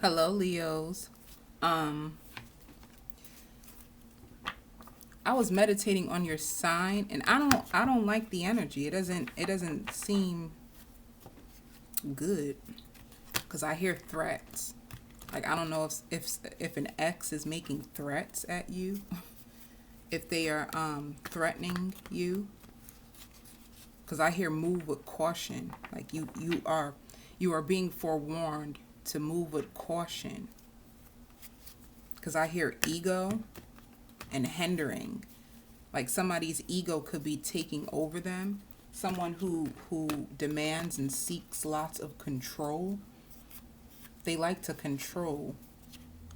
Hello, Leos. I was meditating on your sign, and I don't like the energy. It doesn't seem good because I hear threats. Like, I don't know if an ex is making threats at you, if they are threatening you, because I hear move with caution. Like, you are being forewarned to move with caution, because I hear ego and hindering. Like, somebody's ego could be taking over them. Someone who demands and seeks lots of control. They like to control.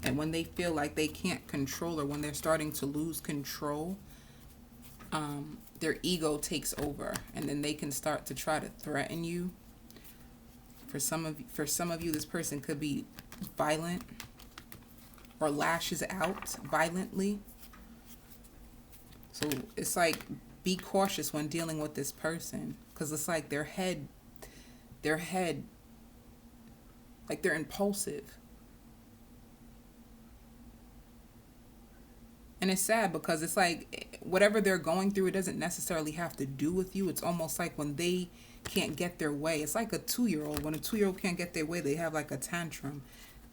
And when they feel like they can't control, or when they're starting to lose control, their ego takes over, and then they can start to try to threaten you. For some of you, this person could be violent or lashes out violently. So it's like, be cautious when dealing with this person, because it's like their head, like, they're impulsive. And it's sad because it's like whatever they're going through, it doesn't necessarily have to do with you. It's almost like when they can't get their way. It's like a 2 year old. When a 2 year old can't get their way, they have like a tantrum.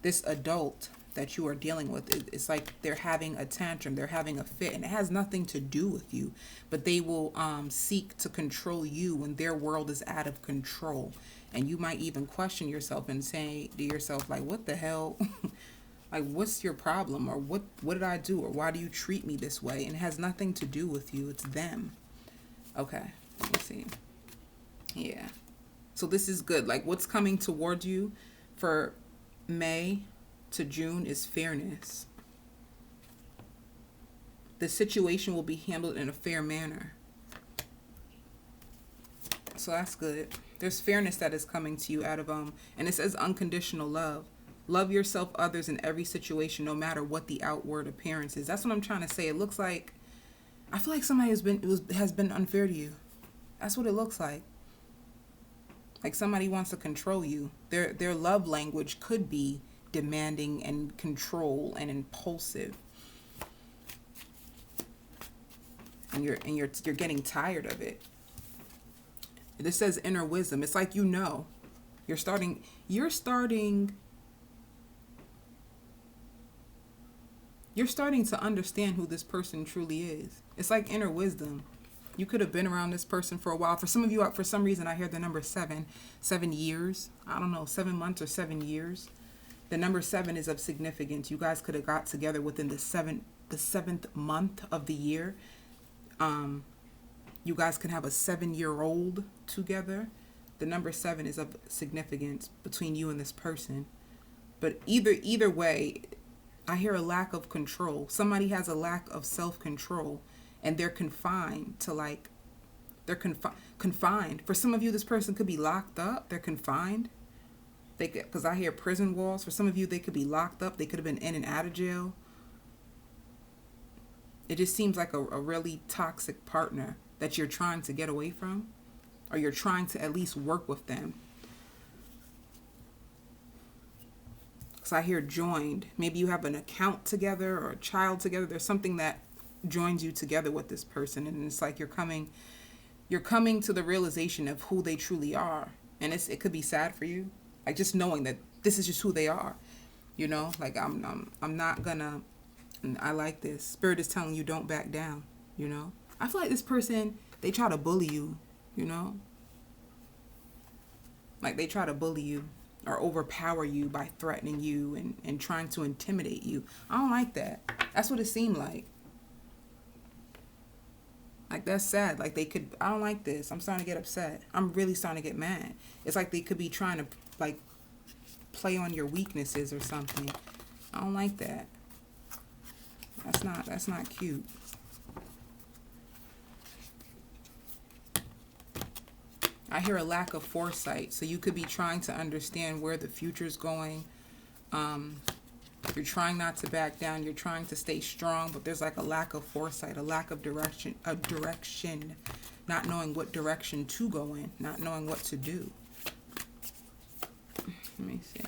This adult that you are dealing with, it's like they're having a tantrum, they're having a fit, and it has nothing to do with you. But they will seek to control you when their world is out of control. And you might even question yourself and say to yourself, like, what the hell? Like, what's your problem? Or what did I do? Or why do you treat me this way? And it has nothing to do with you. It's them. Okay, let me see. Yeah. So this is good. Like, what's coming towards you for May to June is fairness. The situation will be handled in a fair manner. So that's good. There's fairness that is coming to you out of and it says unconditional love. Love yourself, others in every situation, no matter what the outward appearance is. That's what I'm trying to say. It looks like, I feel like somebody has been unfair to you. That's what it looks like. Like, somebody wants to control you. Their love language could be demanding and control and impulsive. And you're getting tired of it. This says inner wisdom. It's like, you're starting to understand who this person truly is. It's like inner wisdom. You could have been around this person for a while. For some of you, for some reason, I hear the number 7 years. I don't know, 7 months or 7 years. The number 7 is of significance. You guys could have got together within the seventh month of the year. You guys can have a 7-year-old together. The number 7 is of significance between you and this person. But either way, I hear a lack of control. Somebody has a lack of self-control, and they're confined to, like, confined. For some of you, this person could be locked up. They're confined. Because I hear prison walls. For some of you, they could be locked up. They could have been in and out of jail. It just seems like a really toxic partner that you're trying to get away from, or you're trying to at least work with them. So I hear joined. Maybe you have an account together or a child together. There's something that joins you together with this person, and it's like you're coming to the realization of who they truly are. And it could be sad for you, like, just knowing that this is just who they are. Like, I'm not gonna. And I like this. Spirit is telling you, don't back down. I feel like this person, they try to bully you. Like, they try to bully you or overpower you by threatening you and trying to intimidate you. I don't like that. That's what it seemed like. Like, that's sad. Like, I don't like this. I'm starting to get upset. I'm really starting to get mad. It's like they could be trying to, like, play on your weaknesses or something. I don't like that. That's not cute. I hear a lack of foresight. So you could be trying to understand where the future's going. You're trying not to back down. You're trying to stay strong, but there's like a lack of foresight, a lack of direction, not knowing what direction to go in, not knowing what to do. Let me see.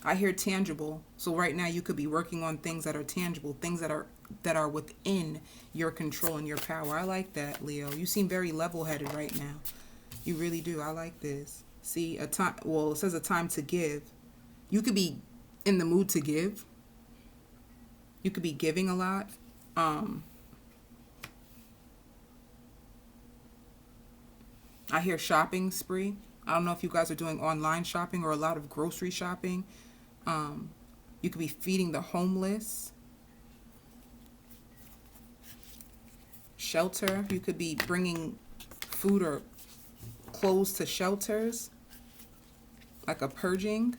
I hear tangible. So right now you could be working on things that are tangible, things that are within your control and your power. I like that, Leo. You seem very level-headed right now. You really do. I like this. See, a time, well, it says a time to give. You could be in the mood to give. You could be giving a lot. I hear shopping spree. I don't know if you guys are doing online shopping or a lot of grocery shopping. You could be feeding the homeless. Shelter. You could be bringing food or clothes to shelters. Like a purging.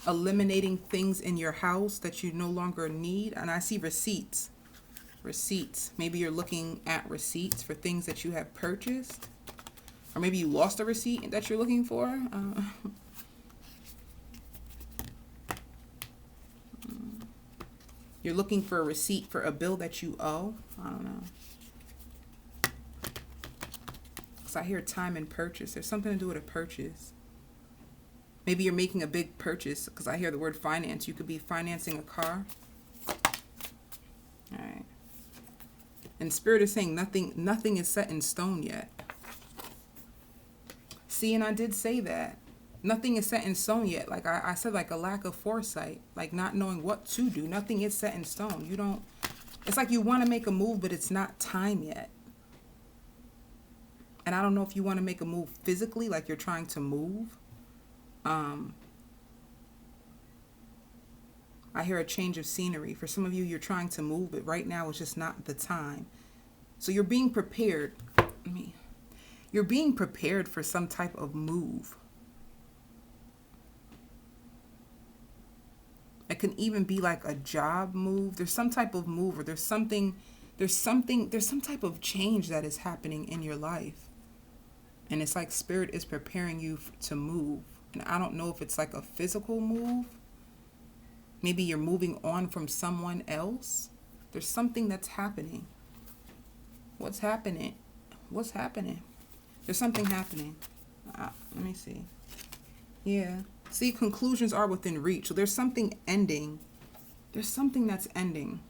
Eliminating things in your house that you no longer need. And I see receipts. Receipts. Maybe you're looking at receipts for things that you have purchased. Or maybe you lost a receipt that you're looking for. You're looking for a receipt for a bill that you owe. I don't know. Because I hear time and purchase. There's something to do with a purchase. Maybe you're making a big purchase. Because I hear the word finance. You could be financing a car. All right. And Spirit is saying nothing is set in stone yet. See, and I did say that. Nothing is set in stone yet. Like I said, like a lack of foresight. Like not knowing what to do. Nothing is set in stone. You don't... It's like you want to make a move, but it's not time yet. And I don't know if you want to make a move physically, like you're trying to move. I hear a change of scenery. For some of you, you're trying to move, but right now it's just not the time. So you're being prepared. You're being prepared for some type of move. It can even be like a job move. There's some type of move, or there's some type of change that is happening in your life. And it's like Spirit is preparing you to move. And I don't know if it's like a physical move. Maybe you're moving on from someone else. There's something that's happening. What's happening? What's happening? There's something happening. Let me see. Yeah. See, conclusions are within reach. So there's something ending. There's something that's ending.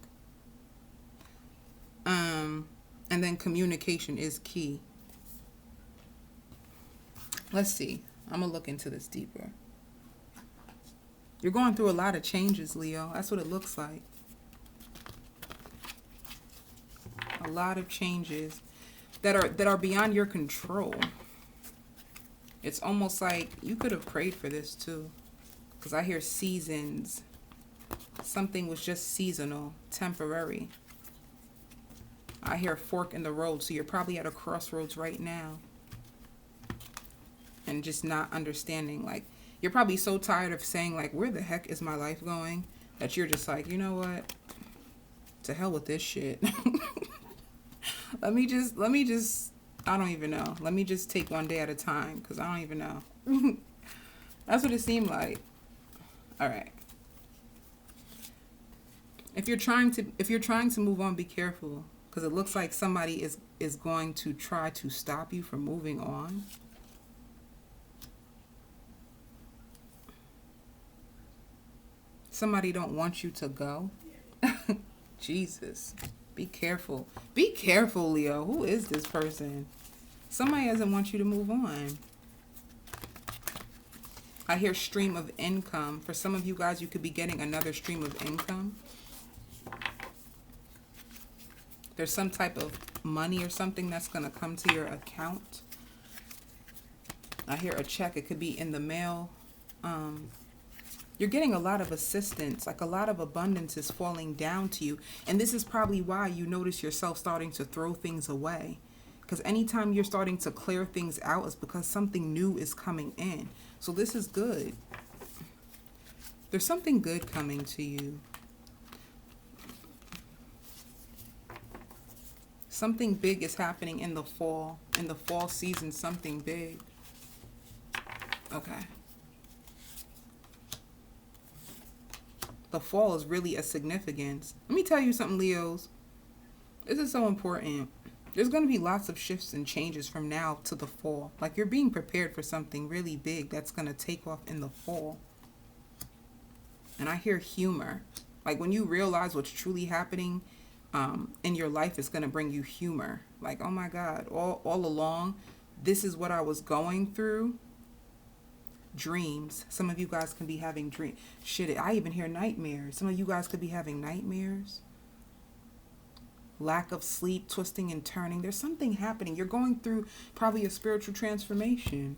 And then communication is key. Let's see. I'm going to look into this deeper. You're going through a lot of changes, Leo. That's what it looks like. A lot of changes that are beyond your control. It's almost like you could have prayed for this too. Because I hear seasons. Something was just seasonal, temporary. I hear a fork in the road. So you're probably at a crossroads right now. And just not understanding. Like, you're probably so tired of saying, like, where the heck is my life going? That you're just like, you know what? To hell with this shit. Let me just, I don't even know. Let me just take one day at a time. Because I don't even know. That's what it seemed like. All right. If you're trying to move on, be careful. Because it looks like somebody is going to try to stop you from moving on. Somebody don't want you to go. Jesus. Be careful. Be careful, Leo. Who is this person? Somebody doesn't want you to move on. I hear stream of income. For some of you guys, you could be getting another stream of income. There's some type of money or something that's going to come to your account. I hear a check. It could be in the mail. You're getting a lot of assistance, like a lot of abundance is falling down to you. And this is probably why you notice yourself starting to throw things away. Because anytime you're starting to clear things out, it's because something new is coming in. So this is good. There's something good coming to you. Something big is happening in the fall. In the fall season, something big. Okay. The fall is really a significance. Let me tell you something, Leos. This is so important. There's going to be lots of shifts and changes from now to the fall. Like you're being prepared for something really big that's going to take off in the fall. And I hear humor. Like when you realize what's truly happening in your life, it's going to bring you humor. Like, oh my God, all along, this is what I was going through. Dreams. Some of you guys can be having dreams. Shit, I even hear nightmares. Some of you guys could be having nightmares. Lack of sleep, twisting and turning. There's something happening. You're going through probably a spiritual transformation.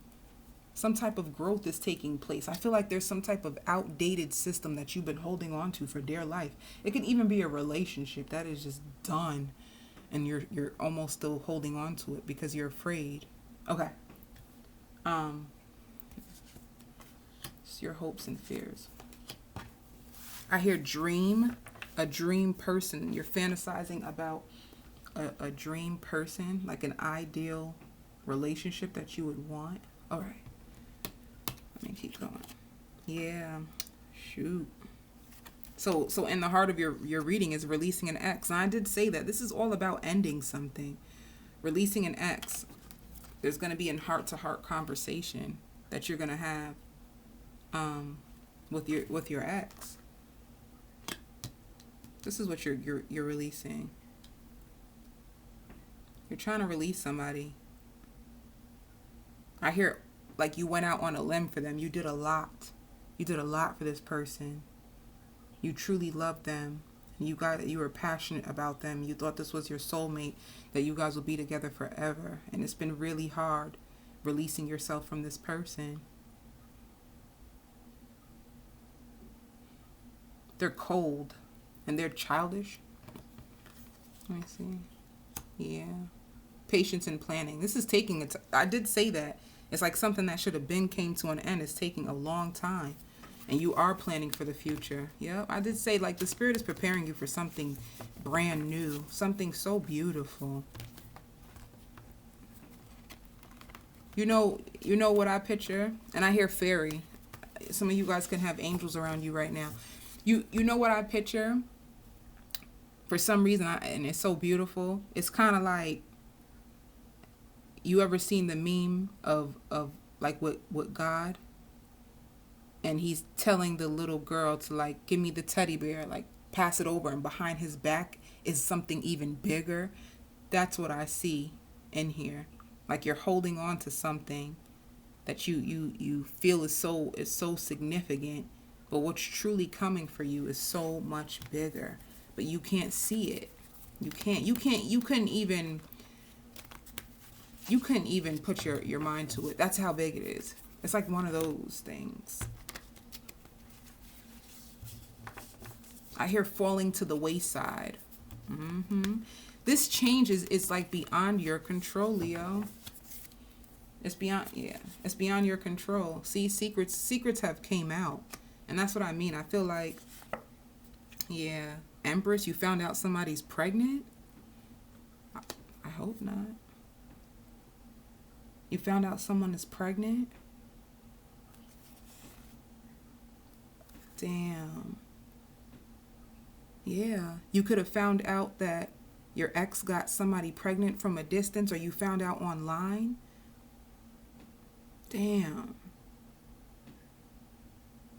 Some type of growth is taking place. I feel like there's some type of outdated system that you've been holding on to for dear life. It can even be a relationship that is just done and you're almost still holding on to it because you're afraid. Okay. It's your hopes and fears. I hear dream, a dream person. You're fantasizing about a dream person, like an ideal relationship that you would want. All right. Let me keep going. Yeah. Shoot. So in the heart of your reading is releasing an ex. And I did say that this is all about ending something. Releasing an ex. There's going to be a heart-to-heart conversation that you're going to have with your ex. This is what you're releasing. You're trying to release somebody. I hear like you went out on a limb for them. You did a lot. You did a lot for this person. You truly loved them. You were passionate about them. You thought this was your soulmate, that you guys will be together forever. And it's been really hard releasing yourself from this person. They're cold and they're childish. Let me see. Yeah. Patience and planning. This is taking it. I did say that. It's like something that should have came to an end. It's taking a long time. And you are planning for the future. Yep. I did say like the spirit is preparing you for something brand new. Something so beautiful. You know what I picture? And I hear fairy. Some of you guys can have angels around you right now. You know what I picture? For some reason, and it's so beautiful. It's kind of like, you ever seen the meme of like with God? And he's telling the little girl to like, give me the teddy bear, like pass it over. And behind his back is something even bigger. That's what I see in here. Like you're holding on to something that you feel is so significant. But what's truly coming for you is so much bigger. But you can't see it. You couldn't even put your mind to it. That's how big it is. It's like one of those things. I hear falling to the wayside. This change is like beyond your control, Leo. It's beyond your control. See, secrets have came out. And that's what I mean. I feel like, yeah, Empress, you found out somebody's pregnant? I hope not. You found out someone is pregnant? Damn. Yeah. You could have found out that your ex got somebody pregnant from a distance, or you found out online. Damn.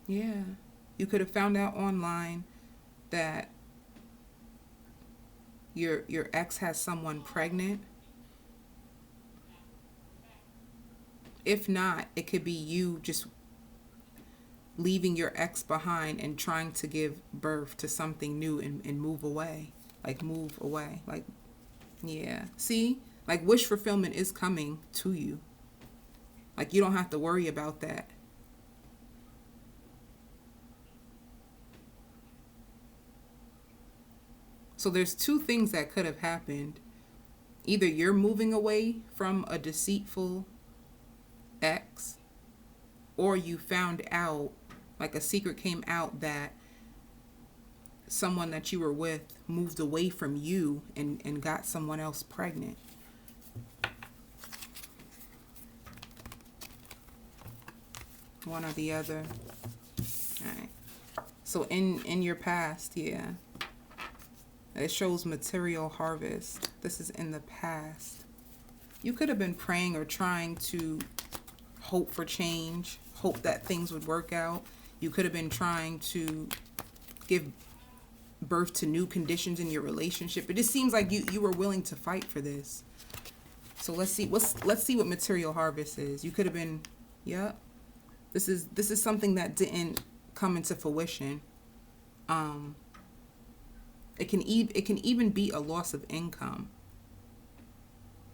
Yeah. You could have found out online that your ex has someone pregnant. If not, it could be you just leaving your ex behind and trying to give birth to something new and move away. Like, move away. Like, yeah. See? Like, wish fulfillment is coming to you. Like, you don't have to worry about that. So there's two things that could have happened. Either you're moving away from a deceitful ex, or you found out, like a secret came out that someone that you were with moved away from you and got someone else pregnant. One or the other. All right. So in your past, yeah. It shows material harvest. This is in the past. You could have been praying or trying to hope for change, hope that things would work out. You could have been trying to give birth to new conditions in your relationship. It just seems like you were willing to fight for this. So let's see what material harvest is. You could have been, yeah. This is something that didn't come into fruition. It can even be a loss of income.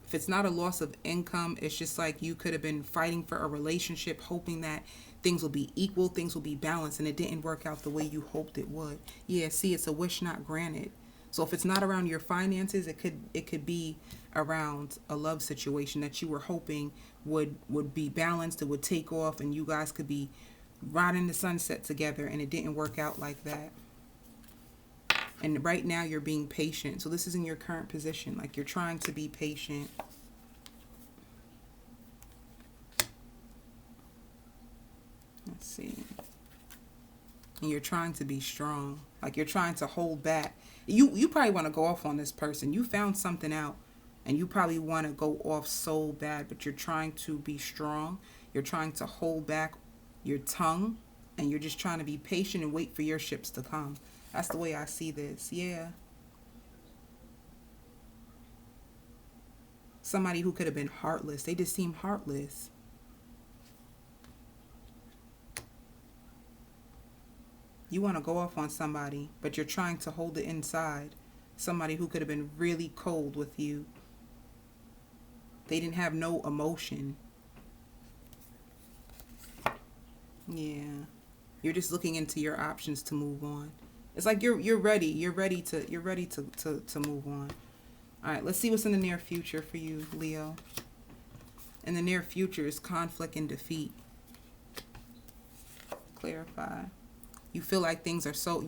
If it's not a loss of income, it's just like you could have been fighting for a relationship, hoping that things will be equal, things will be balanced, and it didn't work out the way you hoped it would. Yeah, see, it's a wish not granted. So if it's not around your finances, it could be around a love situation that you were hoping would be balanced, it would take off, and you guys could be riding the sunset together, and it didn't work out like that. And right now you're being patient. So this is in your current position. Like you're trying to be patient. Let's see. And you're trying to be strong. Like you're trying to hold back. You probably want to go off on this person. You found something out and you probably want to go off so bad, but you're trying to be strong. You're trying to hold back your tongue, and you're just trying to be patient and wait for your ships to come. That's the way I see this. Yeah. Somebody who could have been heartless. They just seem heartless. You want to go off on somebody, but you're trying to hold it inside. Somebody who could have been really cold with you. They didn't have no emotion. Yeah. You're just looking into your options to move on. It's like you're ready. You're ready to move on. All right, let's see what's in the near future for you, Leo. In the near future is conflict and defeat. Clarify. You feel like things are so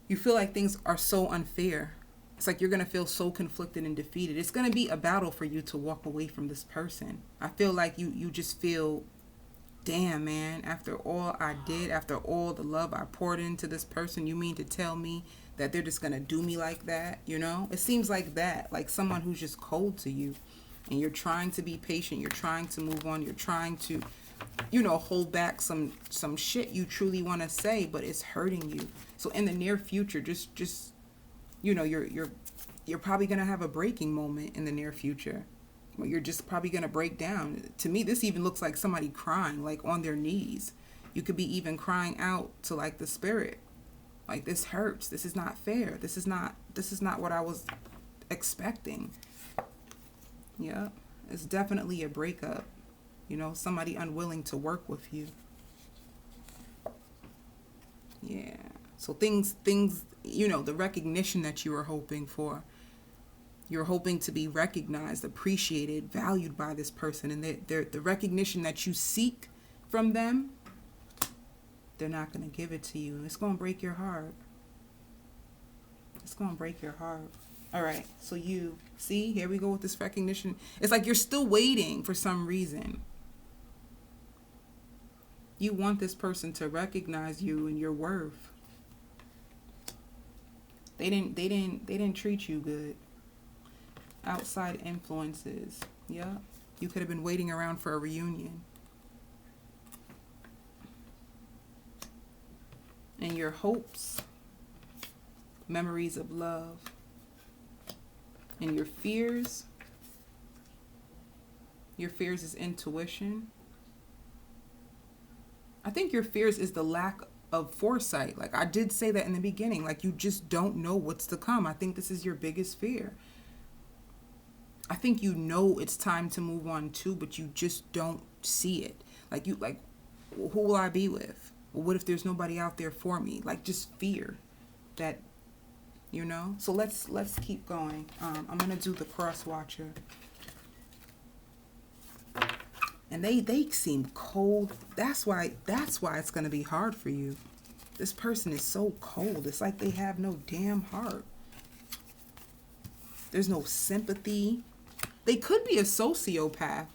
you feel like things are so unfair. It's like you're going to feel so conflicted and defeated. It's going to be a battle for you to walk away from this person. I feel like you just feel, damn, man, after all I did, after all the love I poured into this person, you mean to tell me that they're just going to do me like that, you know? It seems like that, like someone who's just cold to you. And you're trying to be patient. You're trying to move on. You're trying to, hold back some shit you truly want to say, but it's hurting you. So in the near future, just you're probably going to have a breaking moment in the near future. You're just probably going to break down. To me, this even looks like somebody crying, like on their knees. You could be even crying out to like the spirit. Like, this hurts. This is not fair. This is not what I was expecting. Yeah, it's definitely a breakup. Somebody unwilling to work with you. Yeah. So things, the recognition that you were hoping for. You're hoping to be recognized, appreciated, valued by this person. And the recognition that you seek from them, they're not going to give it to you. It's going to break your heart. It's going to break your heart. All right. So you see, here we go with this recognition. It's like you're still waiting for some reason. You want this person to recognize you and your worth. They didn't treat you good. Outside influences. Yeah. You could have been waiting around for a reunion. And your hopes, memories of love. And your fears is intuition. I think your fears is the lack of foresight. Like I did say that in the beginning, like you just don't know what's to come. I think this is your biggest fear. I think it's time to move on too, but you just don't see it. Like who will I be with? Well, what if there's nobody out there for me? Like just fear that, So let's keep going. I'm gonna do the cross watcher. And they seem cold. That's why it's gonna be hard for you. This person is so cold. It's like they have no damn heart. There's no sympathy. They could be a sociopath.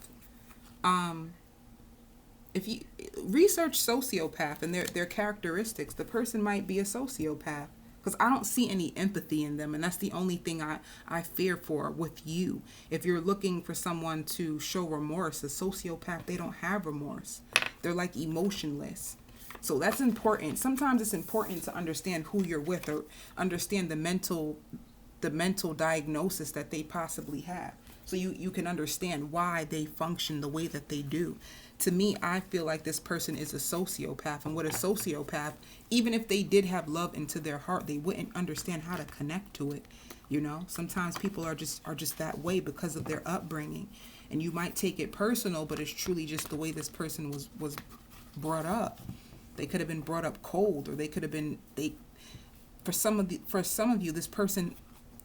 If you research sociopath and their characteristics, the person might be a sociopath. Because I don't see any empathy in them. And that's the only thing I fear for with you. If you're looking for someone to show remorse, a sociopath, they don't have remorse. They're like emotionless. So that's important. Sometimes it's important to understand who you're with, or understand the mental diagnosis that they possibly have. So you can understand why they function the way that they do. To me, I feel like this person is a sociopath. And what a sociopath, even if they did have love into their heart, they wouldn't understand how to connect to it. You know, sometimes people are just that way because of their upbringing. And you might take it personal, but it's truly just the way this person was brought up. They could have been brought up cold, or they could have been for some of you, this person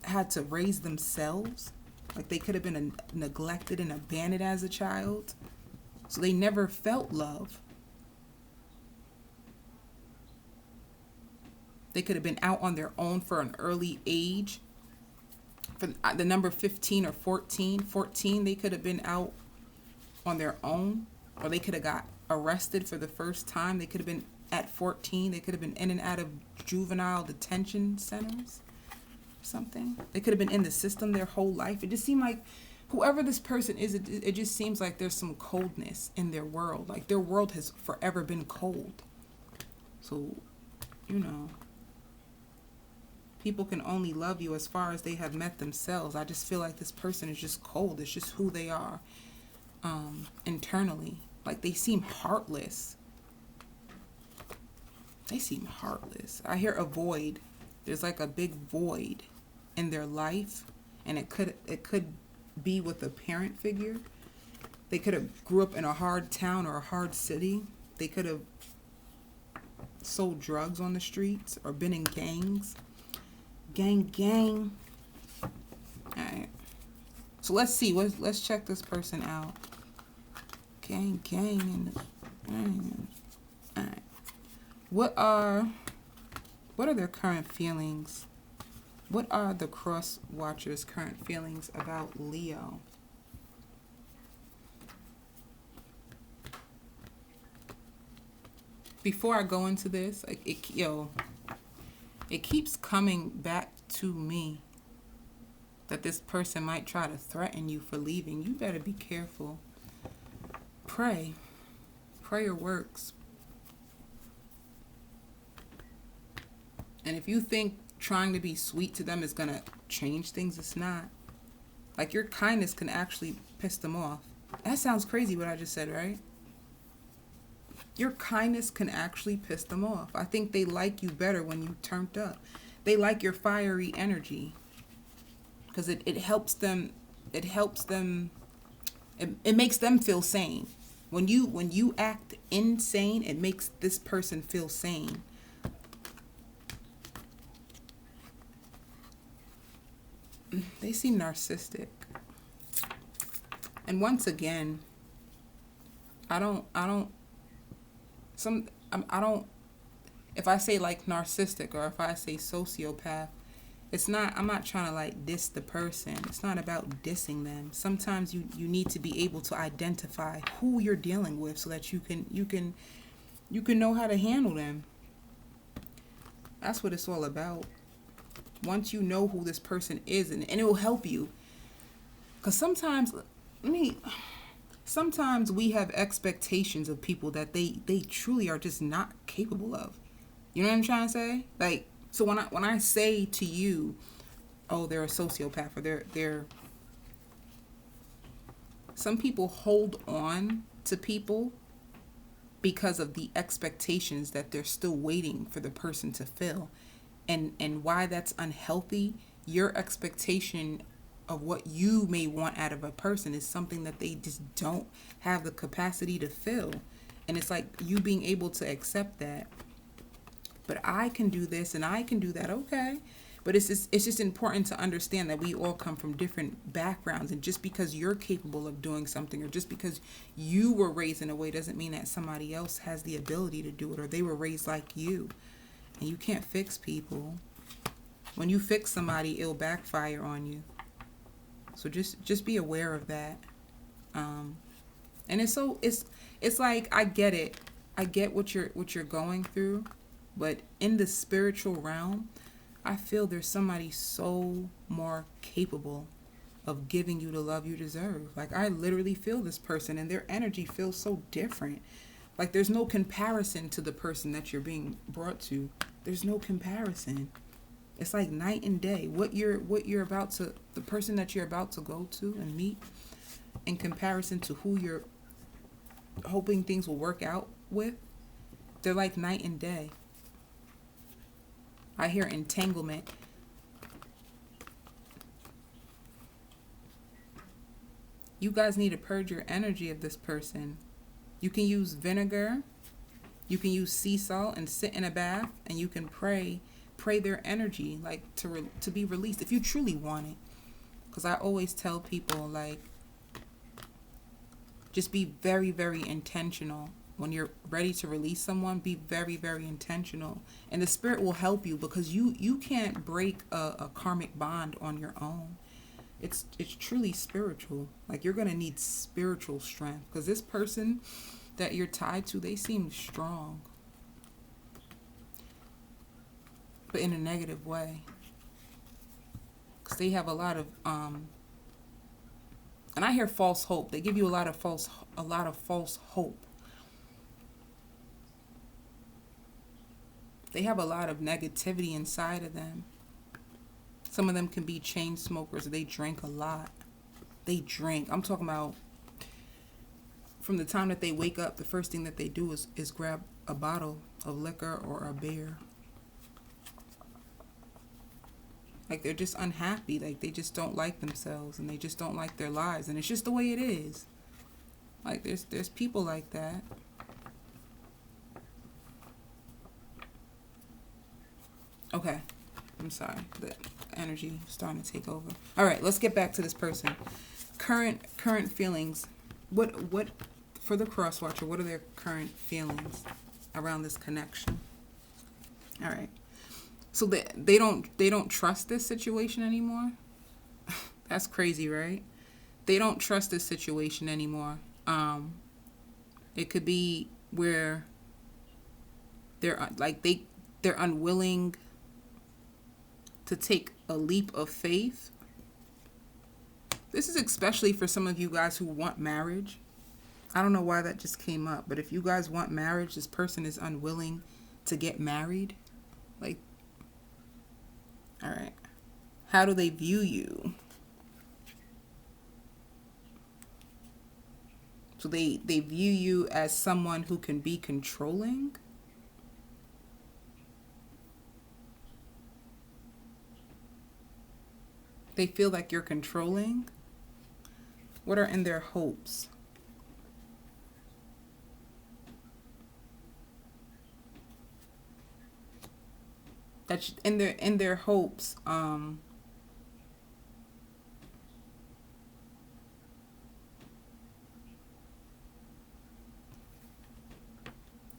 had to raise themselves. Like they could have been neglected and abandoned as a child. So they never felt love. They could have been out on their own for an early age. For the number 15 or 14, they could have been out on their own. Or they could have got arrested for the first time. They could have been at 14. They could have been in and out of juvenile detention centers. Something. They could have been in the system their whole life. It just seemed like whoever this person is, it just seems like there's some coldness in their world. Like their world has forever been cold. So, you know, people can only love you as far as they have met themselves. I just feel like this person is just cold. It's just who they are internally. Like they seem heartless. They seem heartless. I hear a void. There's like a big void in their life, and it could be with a parent figure. They could have grew up in a hard town or a hard city. They could have sold drugs on the streets or been in gangs. Gang. All right. So let's see. Let's check this person out. Gang. All right. What are their current feelings? What are the cross watchers' current feelings about Leo? Before I go into this, like it keeps coming back to me that this person might try to threaten you for leaving. You better be careful. Pray. Prayer works. And if you think trying to be sweet to them is going to change things, it's not. Like your kindness can actually piss them off. That sounds crazy what I just said, right? Your kindness can actually piss them off. I think they like you better when you turned up. They like your fiery energy. Because it helps them, it makes them feel sane. When you act insane, it makes this person feel sane. They seem narcissistic. And once again, I don't if I say like narcissistic or if I say sociopath, I'm not trying to like diss the person. It's not about dissing them. Sometimes you need to be able to identify who you're dealing with so that you can know how to handle them. That's what it's all about. Once you know who this person is, and it will help you. Because sometimes we have expectations of people that they truly are just not capable of. You know what I'm trying to say? Like, so when I say to you, oh, they're a sociopath, or they're some people hold on to people because of the expectations that they're still waiting for the person to fill. And why that's unhealthy, your expectation of what you may want out of a person is something that they just don't have the capacity to fill. And it's like you being able to accept that. But I can do this and I can do that, okay. But it's just important to understand that we all come from different backgrounds. And just because you're capable of doing something, or just because you were raised in a way, doesn't mean that somebody else has the ability to do it, or they were raised like you. And you can't fix people. When you fix somebody, it'll backfire on you. So just be aware of that. And it's like, I get it. I get what you're going through, but in the spiritual realm, I feel there's somebody so more capable of giving you the love you deserve. Like I literally feel this person, and their energy feels so different. Like there's no comparison to the person that you're being brought to. There's no comparison. It's like night and day. What you're about to, the person that you're about to go to and meet, in comparison to who you're hoping things will work out with, they're like night and day. I hear entanglement. You guys need to purge your energy of this person. You can use vinegar. You can use sea salt and sit in a bath, and you can pray their energy, like to be released if you truly want it. Because I always tell people, like, just be very, very intentional. When you're ready to release someone, be very, very intentional. And the spirit will help you, because you can't break a karmic bond on your own. It's truly spiritual. Like, you're going to need spiritual strength, because this person that you're tied to, they seem strong, but in a negative way, because they have a lot of and I hear false hope. They give you a lot of false hope. They have a lot of negativity inside of them. Some of them can be chain smokers. They drink a lot. They drink. I'm talking about from the time that they wake up, the first thing that they do is grab a bottle of liquor or a beer. Like, they're just unhappy. Like, they just don't like themselves, and they just don't like their lives, and it's just the way it is. Like, there's people like that. Okay, I'm sorry. The energy is starting to take over. All right, let's get back to this person. Current feelings. What for the cross watcher? What are their current feelings around this connection? All right. So they don't trust this situation anymore. That's crazy, right? They don't trust this situation anymore. It could be where they're unwilling to take a leap of faith. This is especially for some of you guys who want marriage. I don't know why that just came up, but if you guys want marriage, this person is unwilling to get married. Like, all right. How do they view you? So they view you as someone who can be controlling. They feel like you're controlling. What are in their hopes? That's in their hopes.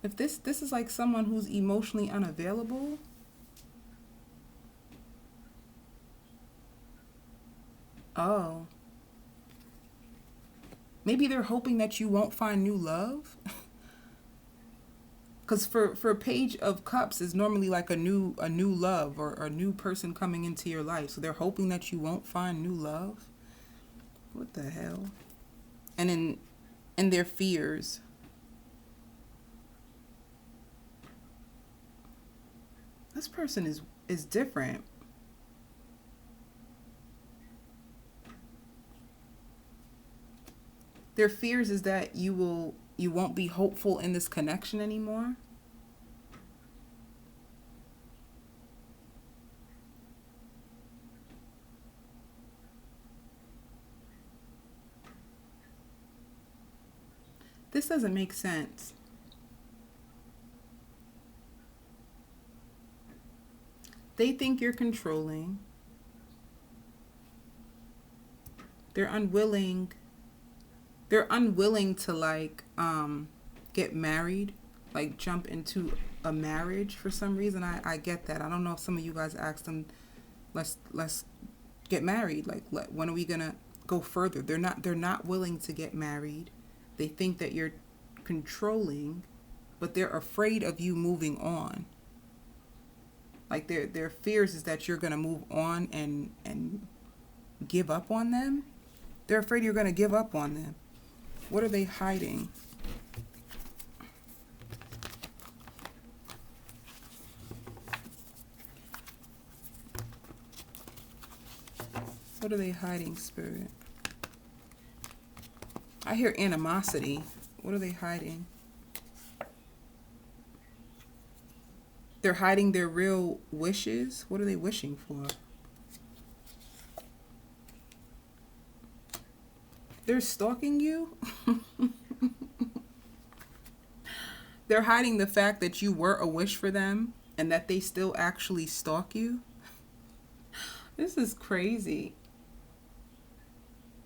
If this is like someone who's emotionally unavailable. Oh. Maybe they're hoping that you won't find new love. Because for a Page of Cups is normally like a new love or a new person coming into your life. So they're hoping that you won't find new love. What the hell? And in their fears. This person is different. Their fears is that you won't be hopeful in this connection anymore. This doesn't make sense. They think you're controlling. They're unwilling to like get married, like jump into a marriage for some reason. I get that. I don't know if some of you guys asked them, let's get married. Like, when are we gonna go further? They're not willing to get married. They think that you're controlling, but they're afraid of you moving on. Like, their fears is that you're gonna move on and give up on them. They're afraid you're gonna give up on them. What are they hiding? What are they hiding, Spirit? I hear animosity. What are they hiding? They're hiding their real wishes. What are they wishing for? They're stalking you. They're hiding the fact that you were a wish for them and that they still actually stalk you. This is crazy.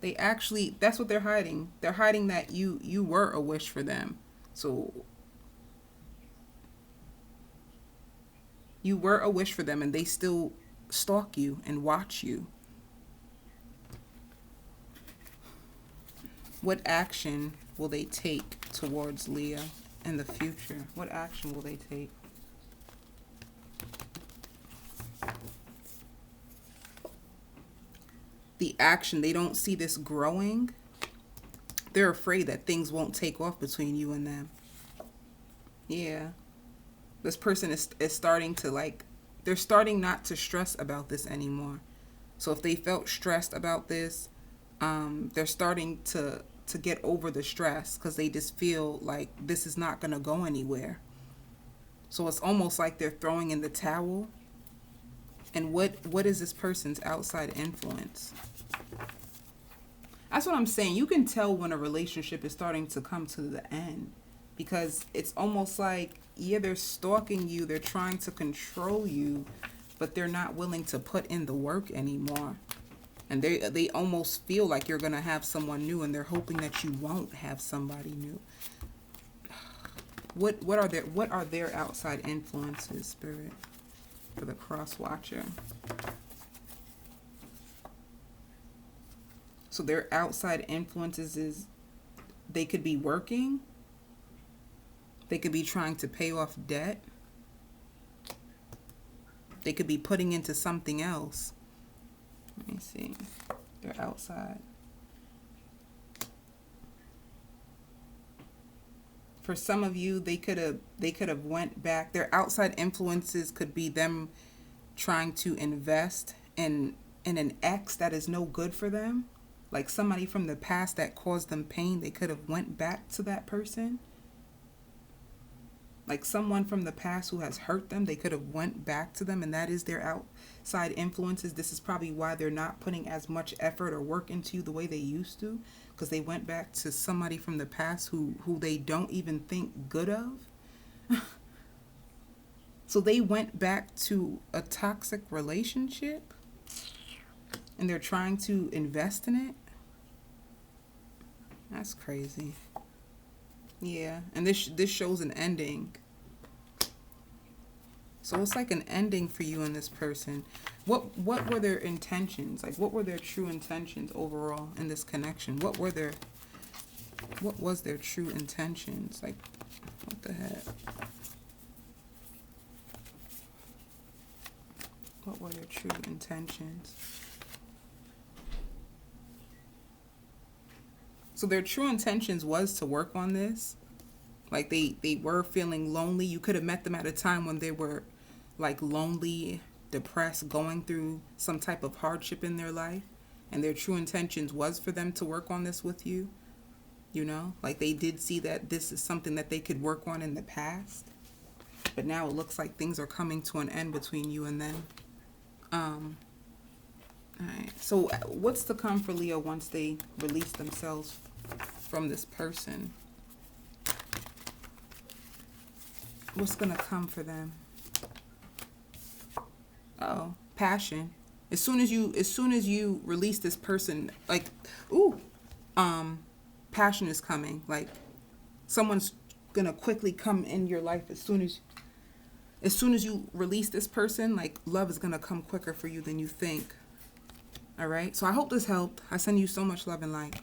They actually, that's what they're hiding. They're hiding that you were a wish for them. So you were a wish for them and they still stalk you and watch you. What action will they take towards Leo in the future? What action will they take? The action, they don't see this growing. They're afraid that things won't take off between you and them. Yeah. This person is starting to they're starting not to stress about this anymore. So if they felt stressed about this, they're starting to get over the stress because they just feel like this is not going to go anywhere. So it's almost like they're throwing in the towel. And what is this person's outside influence? That's what I'm saying. You can tell when a relationship is starting to come to the end because it's almost like, yeah, they're stalking you. They're trying to control you, but they're not willing to put in the work anymore. And they almost feel like you're going to have someone new and they're hoping that you won't have somebody new. What are their outside influences, Spirit, for the cross watcher? So their outside influences is they could be working. They could be trying to pay off debt. They could be putting into something else. Let me see. They're outside. For some of you, they could have went back. Their outside influences could be them trying to invest in an ex that is no good for them. Like somebody from the past that caused them pain, they could have went back to that person. Like someone from the past who has hurt them, they could have went back to them, and that is their outside influences. This is probably why they're not putting as much effort or work into you the way they used to, because they went back to somebody from the past who they don't even think good of. So they went back to a toxic relationship and they're trying to invest in it. That's crazy. Yeah, and this shows an ending. So it's like an ending for you and this person. What were their intentions? Like, what were their true intentions overall in this connection? What was their true intentions? Like, what the heck? What were their true intentions? So their true intentions was to work on this. Like they were feeling lonely. You could have met them at a time when they were like lonely, depressed, going through some type of hardship in their life. And their true intentions was for them to work on this with you. You know, like they did see that this is something that they could work on in the past. But now it looks like things are coming to an end between you and them. All right. So what's to come for Leo once they release themselves from this person? What's gonna come for them? Oh, passion. As soon as you release this person, like, passion is coming. Like, someone's gonna quickly come in your life as soon as you release this person. Like, love is gonna come quicker for you than you think. All right. So I hope this helped. I send you so much love and light.